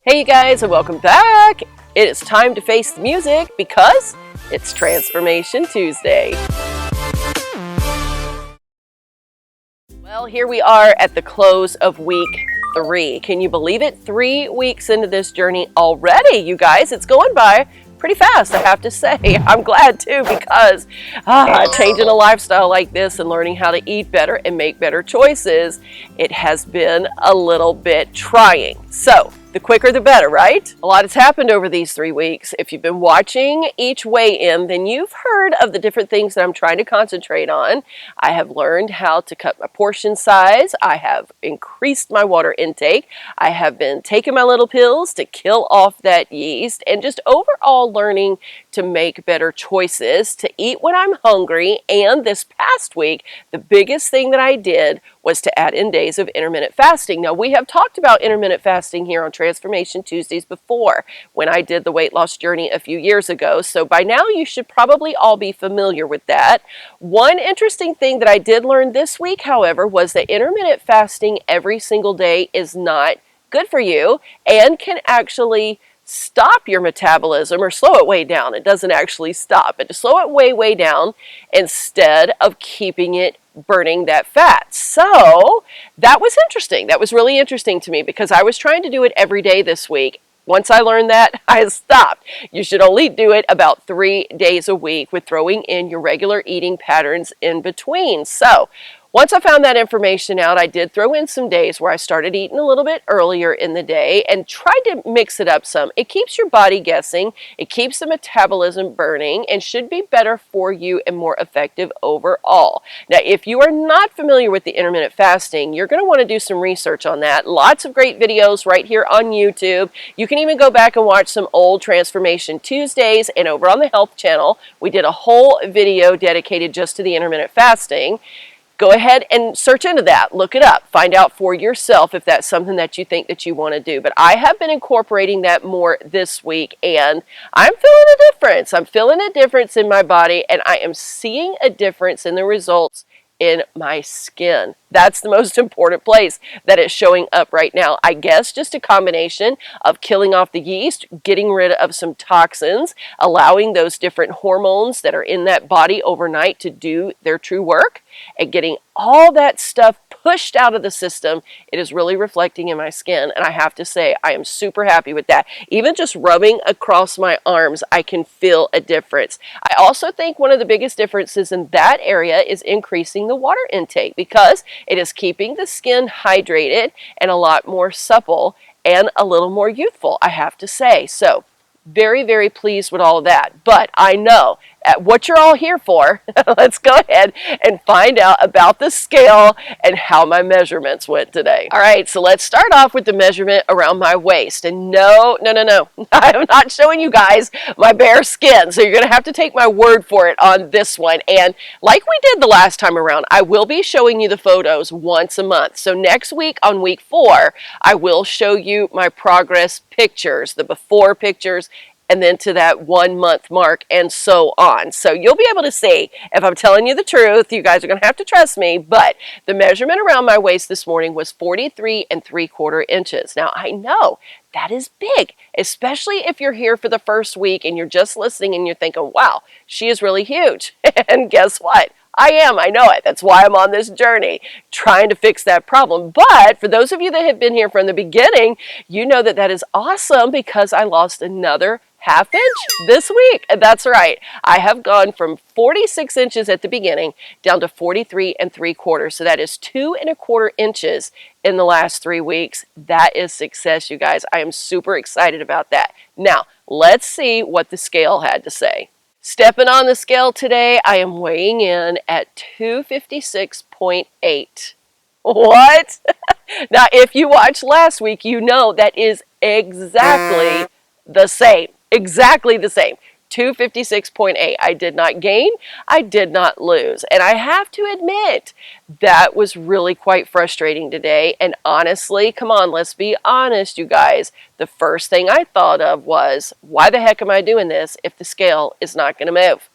Hey you guys, and welcome back. It is time to face the music because it's Transformation Tuesday. Well, here we are at the close of week 3. Can you believe it? 3 weeks into this journey already, you guys. It's going by pretty fast, I have to say. I'm glad too, because changing a lifestyle like this and learning how to eat better and make better choices, it has been a little bit trying. So the quicker the better, right? A lot has happened over these 3 weeks. If you've been watching each weigh-in, then you've heard of the different things that I'm trying to concentrate on. I have learned how to cut my portion size. I have increased my water intake. I have been taking my little pills to kill off that yeast, and just overall learning to make better choices, to eat when I'm hungry. And this past week, the biggest thing that I did was to add in days of intermittent fasting. Now, we have talked about intermittent fasting here on Transformation Tuesdays before, when I did the weight loss journey a few years ago. So by now you should probably all be familiar with that. One interesting thing that I did learn this week, however, was that intermittent fasting every single day is not good for you and can actually stop your metabolism or slow it way down. It doesn't actually stop, but to slow it way down instead of keeping it burning that fat. So that was interesting. That was really interesting to me, because I was trying to do it every day this week. Once I learned that, I stopped. You should only do it about 3 days a week, with throwing in your regular eating patterns in between. So once I found that information out, I did throw in some days where I started eating a little bit earlier in the day and tried to mix it up some. It keeps your body guessing, it keeps the metabolism burning, and should be better for you and more effective overall. Now, if you are not familiar with the intermittent fasting, you're going to want to do some research on that. Lots of great videos right here on YouTube. You can even go back and watch some old Transformation Tuesdays, and over on the Health channel, we did a whole video dedicated just to the intermittent fasting. Go ahead and search into that, look it up, find out for yourself if that's something that you think that you want to do. But I have been incorporating that more this week, and I'm feeling a difference. I'm feeling a difference in my body, and I am seeing a difference in the results in my skin. That's the most important place that it's showing up right now. I guess just a combination of killing off the yeast, getting rid of some toxins, allowing those different hormones that are in that body overnight to do their true work, and getting all that stuff pushed out of the system. It is really reflecting in my skin, and I have to say I am super happy with that. Even just rubbing across my arms, I can feel a difference. I also think one of the biggest differences in that area is increasing the water intake, because it is keeping the skin hydrated and a lot more supple and a little more youthful, I have to say. So very pleased with all of that. But I know what you're all here for. Let's go ahead and find out about the scale and how my measurements went today. All right, so let's start off with the measurement around my waist. And no, I'm not showing you guys my bare skin, so you're going to have to take my word for it on this one. And like we did the last time around, I will be showing you the photos once a month. So next week, on week 4, I will show you my progress pictures, the before pictures, and then to that 1 month mark, and so on. So you'll be able to see if I'm telling you the truth. You guys are going to have to trust me, but the measurement around my waist this morning was 43 3/4 inches. Now, I know that is big, especially if you're here for the first week and you're just listening and you're thinking, wow, she is really huge. And guess what? I am. I know it. That's why I'm on this journey, trying to fix that problem. But for those of you that have been here from the beginning, you know that that is awesome, because I lost another ½ inch this week. That's right. I have gone from 46 inches at the beginning down to 43 3/4. So that is 2 1/4 inches in the last 3 weeks. That is success, you guys. I am super excited about that. Now, let's see what the scale had to say. Stepping on the scale today, I am weighing in at 256.8. What? Now, if you watched last week, you know that is exactly the same. Exactly the same. 256.8. I did not gain, I did not lose. And I have to admit, that was really quite frustrating today. And honestly, come on, let's be honest, you guys. The first thing I thought of was, why the heck am I doing this if the scale is not going to move?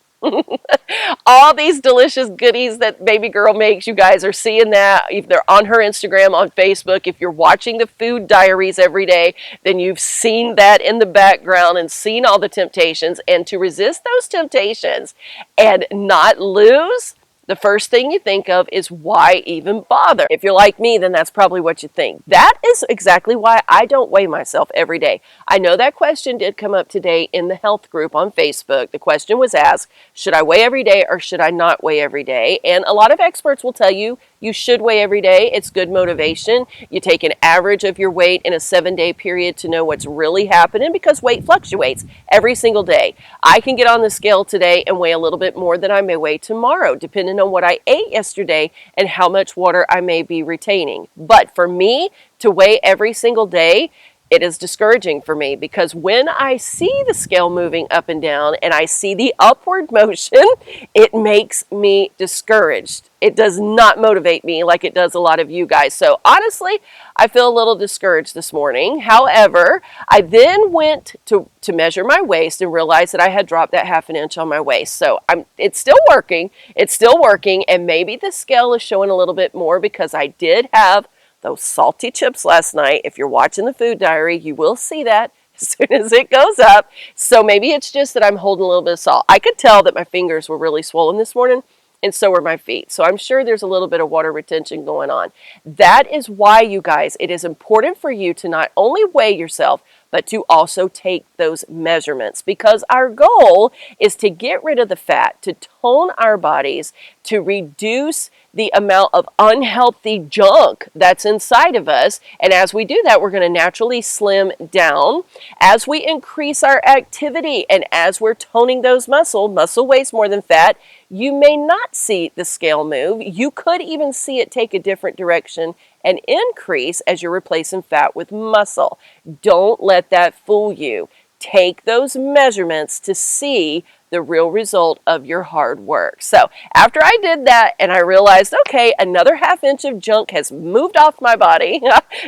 All these delicious goodies that baby girl makes, you guys are seeing that. If they're on her Instagram, on Facebook, if you're watching the food diaries every day, then you've seen that in the background and seen all the temptations. And to resist those temptations and not lose, the first thing you think of is why even bother? If you're like me, then that's probably what you think. That is exactly why I don't weigh myself every day. I know that question did come up today in the health group on Facebook. The question was asked, should I weigh every day or should I not weigh every day? And a lot of experts will tell you you should weigh every day. It's good motivation. You take an average of your weight in a 7-day period to know what's really happening because weight fluctuates every single day. I can get on the scale today and weigh a little bit more than I may weigh tomorrow, depending on what I ate yesterday and how much water I may be retaining. But for me to weigh every single day, it is discouraging for me because when I see the scale moving up and down and I see the upward motion, it makes me discouraged. It does not motivate me like it does a lot of you guys. So honestly, I feel a little discouraged this morning. However, I then went to measure my waist and realized that I had dropped that 1/2 inch on my waist. So it's still working. It's still working. And maybe the scale is showing a little bit more because I did have those salty chips last night. If you're watching the food diary, you will see that as soon as it goes up. So maybe it's just that I'm holding a little bit of salt. I could tell that my fingers were really swollen this morning, and so were my feet. So I'm sure there's a little bit of water retention going on. That is why, you guys, it is important for you to not only weigh yourself, but to also take those measurements because our goal is to get rid of the fat, to tone our bodies, to reduce the amount of unhealthy junk that's inside of us. And as we do that, we're going to naturally slim down. As we increase our activity and as we're toning those muscle weighs more than fat, you may not see the scale move. You could even see it take a different direction and increase as you're replacing fat with muscle. Don't let that fool you. Take those measurements to see the real result of your hard work. So after I did that and I realized, okay, another 1/2 inch of junk has moved off my body,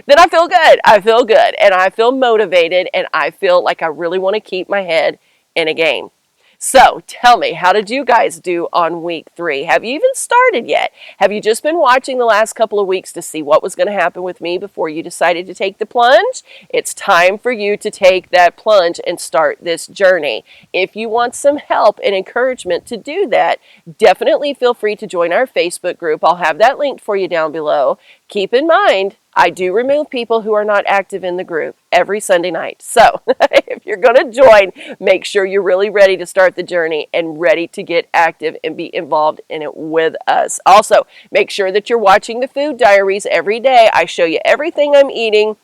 then I feel good. I feel good and I feel motivated and I feel like I really want to keep my head in a game. So tell me, how did you guys do on week 3? Have you even started yet? Have you just been watching the last couple of weeks to see what was going to happen with me before you decided to take the plunge? It's time for you to take that plunge and start this journey. If you want some help and encouragement to do that, definitely feel free to join our Facebook group. I'll have that linked for you down below. Keep in mind, I do remove people who are not active in the group every Sunday night. So if you're going to join, make sure you're really ready to start the journey and ready to get active and be involved in it with us. Also, make sure that you're watching the food diaries every day. I show you everything I'm eating.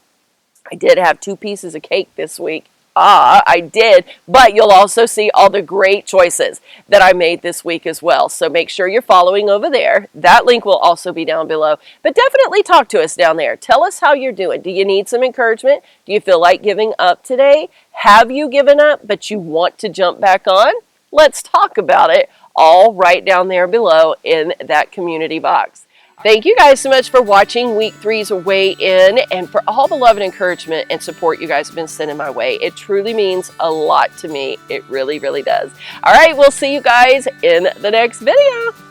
I did have 2 pieces of cake this week. I did, but you'll also see all the great choices that I made this week as well. So make sure you're following over there. That link will also be down below, but definitely talk to us down there. Tell us how you're doing. Do you need some encouragement? Do you feel like giving up today? Have you given up, but you want to jump back on? Let's talk about it all right down there below in that community box. Thank you guys so much for watching week 3's weigh in and for all the love and encouragement and support you guys have been sending my way. It truly means a lot to me. It really, really does. All right, we'll see you guys in the next video.